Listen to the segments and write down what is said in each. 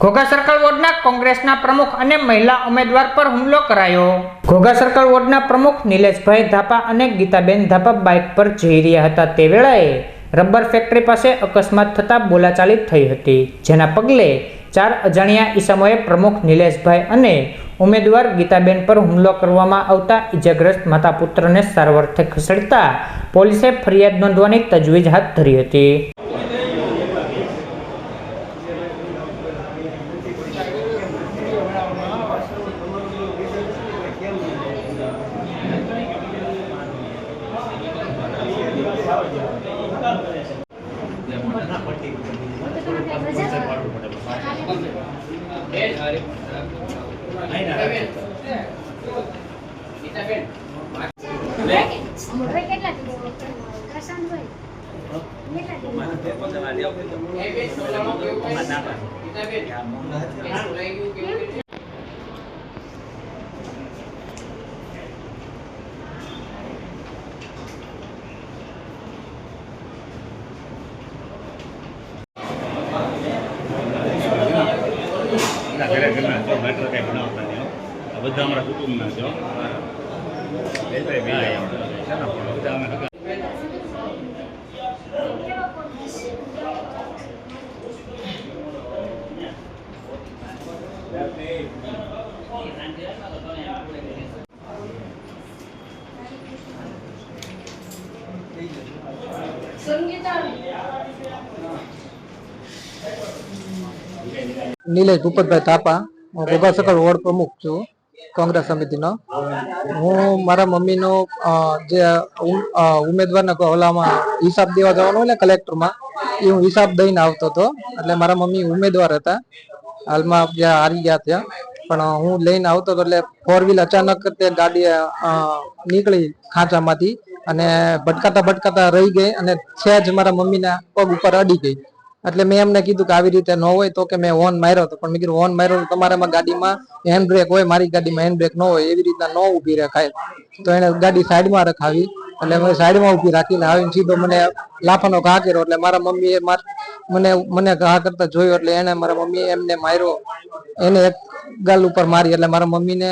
Ghogha circle વોર્ડના કોંગ્રેસના પ્રમુખ અને મહિલા ઉમેદવાર પર હુમલો કરાયો। ઘોઘા સર્કલ વોર્ડના પ્રમુખ નિલેશભાઈ ધાપા અને ગીતાબેન ધાપા બાઇક પર જઈ રહ્યા હતા તે વેળાએ રબર ફેક્ટરી પાસે અકસ્માત થતાં બોલાચાલી થઈ હતી, જેના પગલે 4 અજાણ્યા ઈસમોએ પ્રમુખ નિલેશભાઈ અને ઉમેદવાર ગીતાબેન પર હુમલો કરવામાં આવતા ઈજાગ્રસ્ત માતા પુત્રને સારવારથી ખસેડતા પોલીસે ફરિયાદ નોંધવાની તજવીજ હાથ ધરી હતી। મેટ્રો કઈ બનાવતા નહીં, બધા અમારા કુટુંબના છો। નિલેશ ભૂપતભાઈ થાપા, હું ઘોઘા સર્કલ વોર્ડ પ્રમુખ છું કોંગ્રેસ સમિતિનો। હું મારા મમ્મીનો જે ઉમેદવારના ઓલામાં હિસાબ દેવા જવાનો હોય ને કલેક્ટરમાં, એ હું હિસાબ દઈને આવતો હતો। એટલે મારા મમ્મી ઉમેદવાર હતા, હાલમાં ત્યાં હારી ગયા ત્યાં, પણ હું લઈને આવતો હતો એટલે 4 વ્હીલ અચાનક તે ગાડી નીકળી ખાંચામાંથી અને ભટકાતા રહી ગઈ અને સહેજ મારા મમ્મીના પગ ઉપર અડી ગઈ। એટલે મેં એમને કીધું કે આવી રીતે ન હોય તો કે મેં હોર્ન માર્યો હતો, પણ મેં કીધું હોર્ન માર્યો તમારામાં ગાડીમાં હેન્ડ બ્રેક હોય, મારી ગાડીમાં હેન્ડ બ્રેક ન હોય, એવી રીતના ન ઊભી રખાય। તો એને ગાડી સાઈડમાં રખાવી, એટલે મેં સાઈડમાં ઊભી રાખીને આવીને સીધો મને લાફાનો ઘા કર્યો। એટલે મારા મમ્મીએ મને ઘા કરતા જોયો, એટલે એને મારા મમ્મીએ એમને માર્યો, એને એક ગાલ ઉપર મારી, એટલે મારા મમ્મીને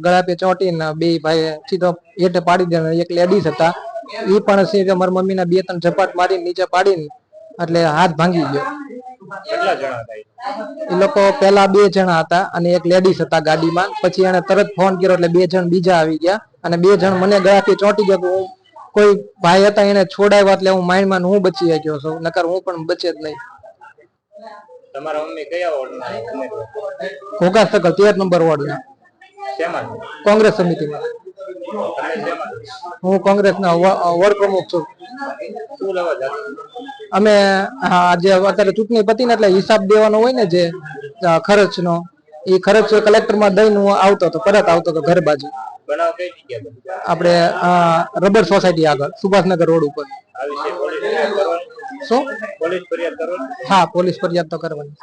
ગળા પે ચોંટીને બે ભાઈ સીધો હેઠે પાડી દે। એક લેડીઝ હતા, એ પણ સીધો મારા મમ્મીના 2-3 ઝપાટ મારીને નીચે પાડીને એટલે હાથ ભાંગી ગયો। એ લોકો પેલા 2 જણા હતા અને એક લેડીઝ હતા ગાડીમાં, પછી એને તરત ફોન કર્યો એટલે 2 જણ બીજા આવી ગયા અને 2 જણ મને ગળાથી ચોંટી ગયા। હું કોઈ ભાઈ હતા એને છોડાવ્યા, એટલે હું માઇન્ડમાં હું બચી ગયો છું, નકર હું પણ બચે જ નહીં। તમારા મમ્મી કયા વોર્ડના? ઘોઘા સર્કલ 13 નંબર વોર્ડના। શેમાં? કોંગ્રેસ સમિતિમાં। હું કોંગ્રેસના વોર્ડ પ્રમુખ છું। શું લેવા જાત? અમે જે અત્યારે ચૂંટણી પતી ને એટલે હિસાબ દેવાનો હોય ને જે ખર્ચનો, એ ખર્ચ કલેક્ટરમાં દઈને હું આવતો હતો, પરત આવતો હતો ઘર બાજુ। બનાવ કઈ જગ્યાએ? આપણે રબર સોસાયટી આગળ સુભાષનગર રોડ ઉપર। આ વિશે પોલીસ ફરિયાદ કરવાની? શું? પોલીસ ફરિયાદ કરવાની? હા, પોલીસ ફરિયાદ તો કરવાની।